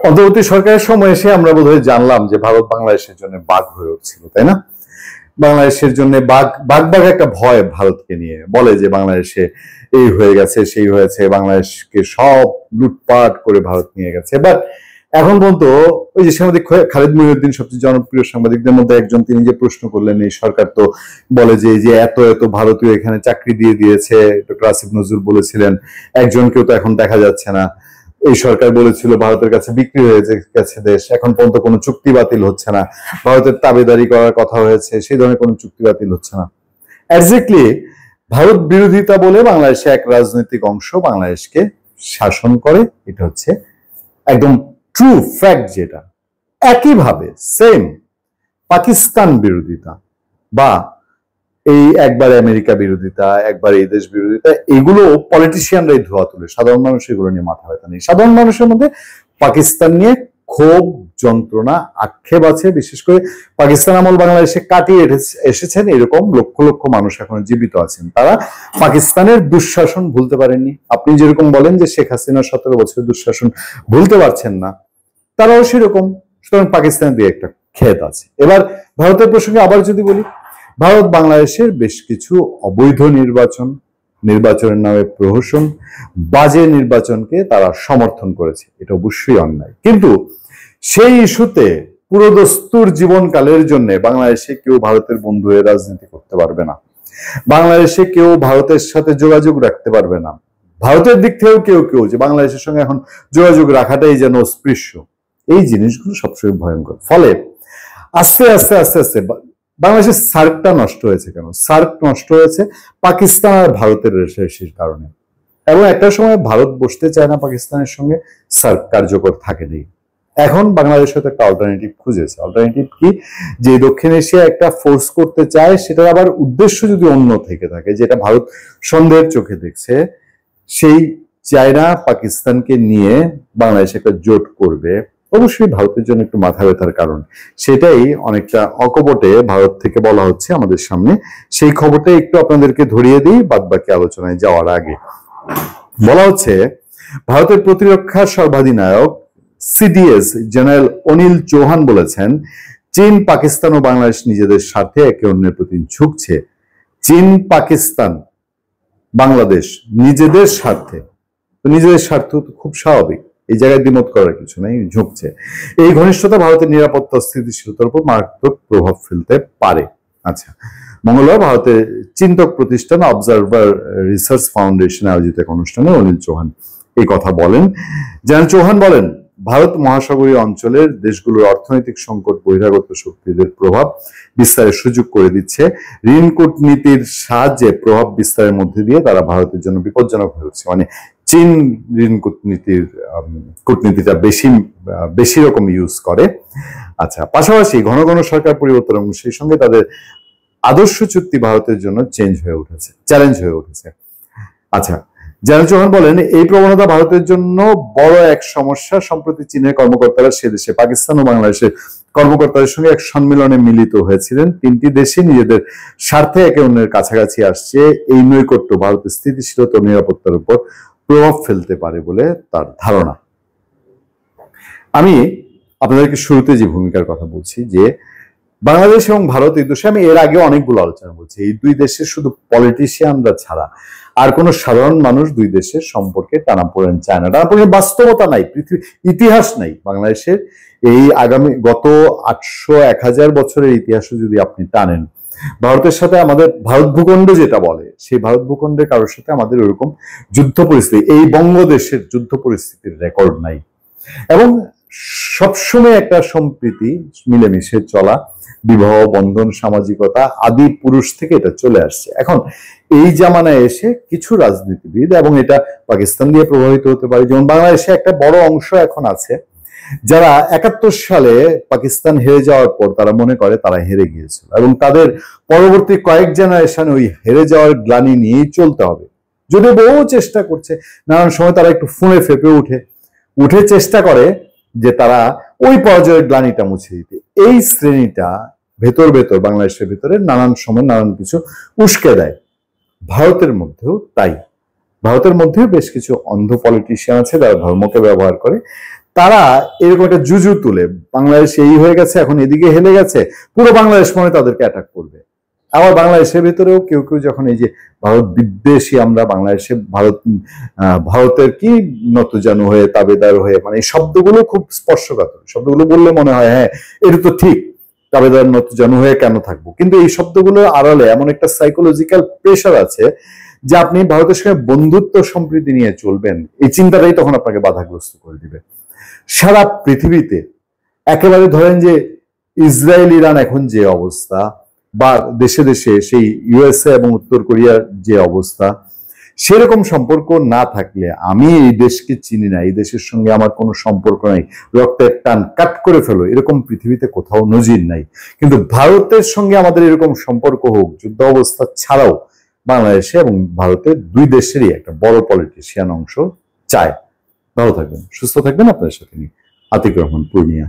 অন্তর্বর্তী সরকারের সময় এসে আমরা বোধহয় জানলাম যে ভারত বাংলাদেশের জন্য বাঘ হয়ে উঠছিল, তাই না? বাংলাদেশের জন্য বাঘ বাঘ বাঘ একটা ভয় ভারতকে নিয়ে, বলে যে বাংলাদেশে এই হয়ে গেছে সেই হয়েছে, বাংলাদেশকে সব লুটপাট করে ভারত নিয়ে গেছে। বাট এখন পর্যন্ত ওই যে সাংবাদিক খালিদ মহিউদ্দিন সবচেয়ে জনপ্রিয় সাংবাদিকদের মধ্যে একজন, তিনি যে প্রশ্ন করলেন এই সরকার তো বলে যে এই যে এত এত ভারতীয় এখানে চাকরি দিয়ে দিয়েছে, ডক্টর আসিফ নজরুল বলেছিলেন, একজনকেও তো এখন দেখা যাচ্ছে না। এই সরকার বলেছিল ভারতের কাছে বিক্রি হয়ে গেছে দেশ, এখন পর্যন্ত কোনো চুক্তি বাতিল হচ্ছে না, ভারতের তাবেদারি করার কথা হয়েছে, সেই ধরনের কোনো চুক্তি বাতিল হচ্ছে না। এক্স্যাক্টলি ভারত বিরোধিতা বলে বাংলাদেশে এক রাজনৈতিক অংশ বাংলাদেশকে শাসন করে, এটা হচ্ছে একদম ট্রু ফ্যাক্ট। যেটা একইভাবে সেম পাকিস্তান বিরোধিতা বা এই একবার আমেরিকা বিরোধিতা, একবার এই দেশ বিরোধিতা, এগুলো পলিটিশিয়ানরাই ধোয়া তুলে, সাধারণ মানুষ এগুলো নিয়ে মাথা ব্যথা নেই। সাধারণ মানুষের মধ্যে পাকিস্তান নিয়ে ক্ষোভ, যন্ত্রণা, আক্ষেপ আছে। বিশেষ করে পাকিস্তান আমল বাংলাদেশে কাটিয়ে এসেছেন এরকম লক্ষ লক্ষ মানুষ এখনো জীবিত আছেন, তারা পাকিস্তানের দুঃশাসন ভুলতে পারেননি। আপনি যেরকম বলেন যে শেখ হাসিনা 17 বছরের দুঃশাসন ভুলতে পারছেন না, তারাও সেরকম। সুতরাং পাকিস্তানের দিয়ে একটা খেদ আছে। এবার ভারতের প্রসঙ্গে আবার যদি বলি, ভারত বাংলাদেশের বেশ কিছু অবৈধ নির্বাচনের নামে প্রহসন, বাজে নির্বাচনকে তারা সমর্থন করেছে, এটা অবশ্যই অন্যায়। কিন্তু সেই ইস্যুতে পুরো দস্তুর জীবনকালের জন্য বাংলাদেশে কেউ ভারতের বন্ধু হয়ে রাজনীতি করতে পারবে না, বাংলাদেশে কেউ ভারতের সাথে যোগাযোগ রাখতে পারবে না। ভারতের দিক থেকেও কেউ কেউ যে বাংলাদেশের সঙ্গে এখন যোগাযোগ রাখাটাই যেন অস্পৃশ্য, এই জিনিসগুলো সবসময় ভয়ঙ্কর। ফলে আস্তে আস্তে আস্তে আস্তে বাংলাদেশের সার্কটা নষ্ট হয়েছে। কেন সার্ক নষ্ট হয়েছে? পাকিস্তান আর ভারতের রেশারেশির কারণে। এবং একটা সময় ভারত বসতে চায় না পাকিস্তানের সঙ্গে, সার্ক কার্যকর থাকেনি। এখন বাংলাদেশ হয়তো একটা অল্টারনেটিভ খুঁজেছে। অল্টারনেটিভ কি? যে দক্ষিণ এশিয়া একটা ফোর্স করতে চায়, সেটার আবার উদ্দেশ্য যদি অন্য থেকে থাকে, যেটা ভারত সন্দেহের চোখে দেখছে, সেই চায়না পাকিস্তানকে নিয়ে বাংলাদেশ একটা জোট করবে, অবশ্যই ভারতের জন্য একটু মাথা ব্যথার কারণ। সেটাই অনেকটা অকপটে ভারত থেকে বলা হচ্ছে আমাদের সামনে। সেই খবরটা একটু আপনাদেরকে ধরিয়ে দিই বাদ বাকি আলোচনায় যাওয়ার আগে। বলা হচ্ছে ভারতের প্রতিরক্ষা সর্বাধিনায়ক সিডিএস জেনারেল অনিল চৌহান বলেছেন, চীন, পাকিস্তান ও বাংলাদেশ নিজেদের স্বার্থে একে অন্যের প্রতি ঝুঁকছে। চীন, পাকিস্তান, বাংলাদেশ নিজেদের স্বার্থে, তো নিজেদের স্বার্থ তো খুব স্বাভাবিক, এই জায়গায় দ্বিমত করার কিছু নেই, ঝুঁকছে। এই ঘনিষ্ঠতা ভারতের নিরাপত্তা স্থিতিশীলতার উপর মারাত্মক প্রভাব ফেলতে পারে। আচ্ছা, মঙ্গলবার ভারতের চিন্তক প্রতিষ্ঠান অবজারভার রিসার্চ ফাউন্ডেশন আয়োজিত এক অনুষ্ঠানে অনিল চৌহান এই কথা বলেন। জেনারেল চৌহান বলেন, ভারত মহাসাগরীয় অঞ্চলের দেশগুলোর অর্থনৈতিক সংকট বহিরাগত শক্তিদের প্রভাব বিস্তারের সুযোগ করে দিচ্ছে। ঋণ কূটনীতির সাহায্যে প্রভাব বিস্তারের মধ্যে দিয়ে তারা ভারতের জন্য বিপজ্জনক হয়ে উঠছে। মানে চীন ঋণ কূটনীতিটা বেশি রকম ইউজ করে। আচ্ছা, পাশাপাশি ঘন ঘন সরকার পরিবর্তন এবং সেই সঙ্গে তাদের আদর্শ চুক্তি ভারতের জন্য চ্যালেঞ্জ হয়ে উঠেছে। আচ্ছা, জেনারেল চৌহান বলেন, এই প্রবণতা ভারতের জন্য বড় এক সমস্যা। সম্প্রতি চীনের কর্মকর্তারা সে দেশে পাকিস্তান ও বাংলাদেশের কর্মকর্তাদের সঙ্গে এক সম্মেলনে মিলিত হয়েছিলেন। তিনটি দেশই নিজেদের স্বার্থে একে অন্যের কাছাকাছি আসছে। এই নৈকট্য ভারতের স্থিতিশীলতা ও নিরাপত্তার উপর প্রভাব ফেলতে পারে বলে তার ধারণা। আমি আপনাদেরকে শুরুতে যে ভূমিকার কথা বলছি, যে বাংলাদেশ এবং ভারত এই দেশে, আমি এর আগে অনেকগুলো আলোচনা বলছি, এই দুই দেশের শুধু পলিটিশিয়ানরা ছাড়া আর কোনো সাধারণ মানুষ দুই দেশের সম্পর্কে টানাপোড়েন চায় না। টানাপোড়েনের বাস্তবতা নাই, পৃথিবীর ইতিহাস নাই। বাংলাদেশের এই আগামী গত 800-1000 বছরের ইতিহাসও যদি আপনি টানেন, ভারতের সাথে আমাদের ভারত ভূখণ্ড যেটা বলে, সেই ভারত ভূখণ্ডের কারোর সাথে আমাদের ওরকম যুদ্ধ পরিস্থিতি, এই বঙ্গদেশের যুদ্ধ পরিস্থিতির রেকর্ড নাই। এবং সবসময় একটা সম্প্রীতি, মিলেমিশে চলা, বিবাহ বন্ধন, সামাজিকতা আদি পুরুষ থেকে এটা চলে আসছে। এখন এই জামানায় এসে কিছু রাজনীতিবিদ, এবং এটা পাকিস্তান দিয়ে প্রভাবিত হতে পারে, যেমন বাংলাদেশে একটা বড় অংশ এখন আছে যারা 71 সালে পাকিস্তান হেরে যাওয়ার পর তারা মনে করে তারা হেরে গিয়েছিল, এবং তাদের পরবর্তী কয়েক জেনারেশন ওই হেরে যাওয়ার গ্লানি নিয়েই চলতে হবে। যদিও বহু চেষ্টা করছে, নানান সময় তারা একটু ফোনে ফেপে উঠে চেষ্টা করে যে তারা ওই পরাজয়ের গ্লানিটা মুছে দিতে। এই শ্রেণীটা ভেতর বাংলাদেশের ভেতরে নানান সময় নানান কিছু উস্কে দেয়। ভারতের মধ্যেও তাই, ভারতের মধ্যেও বেশ কিছু অন্ধ পলিটিশিয়ান আছে যারা ধর্মকে ব্যবহার করে তারা এরকম একটা জুজু তুলে, বাংলাদেশ এই হয়ে গেছে, এখন এদিকে হেলে গেছে, পুরো বাংলাদেশ মনে তাদেরকে অ্যাটাক করবে। আবার বাংলাদেশের ভিতরেও কেউ কেউ যখন এই যে ভারত বিদ্বেষী, আমরা বাংলাদেশে ভারতের কি নতজানু হয়ে, তাবেদার হয়ে, মানে এই শব্দগুলো খুব স্পর্শকাতর শব্দগুলো, বললে মনে হয় হ্যাঁ এটা তো ঠিক, তাবেদার নতজানু হয়ে কেন থাকবো, কিন্তু এই শব্দগুলোর আড়ালে এমন একটা সাইকোলজিক্যাল প্রেশার আছে যে আপনি ভারতের সঙ্গে বন্ধুত্ব সম্প্রীতি নিয়ে চলবেন, এই চিন্তাটাই তখন আপনাকে বাধাগ্রস্ত করে দিবে। সারা পৃথিবীতে একেবারে ধরেন যে ইসরায়েল ইরান এখন যে অবস্থা, বা দেশে দেশে সেই ইউএসএ এবং উত্তর কোরিয়ার যে অবস্থা, সেরকম সম্পর্ক না থাকলে, আমি এই দেশকে চিনি না, এই দেশের সঙ্গে আমার কোনো সম্পর্ক নাই, রক্তের টান কাট করে ফেলো, এরকম পৃথিবীতে কোথাও নজির নাই। কিন্তু ভারতের সঙ্গে আমাদের এরকম সম্পর্ক হোক, যুদ্ধ অবস্থা ছাড়াও বাংলাদেশে এবং ভারতের দুই দেশেরই একটা বড় পলিটিশিয়ান অংশ চায়। ভালো থাকবেন, সুস্থ থাকবেন। আপনার সাথে আতিক রহমান, পূর্ণিয়া।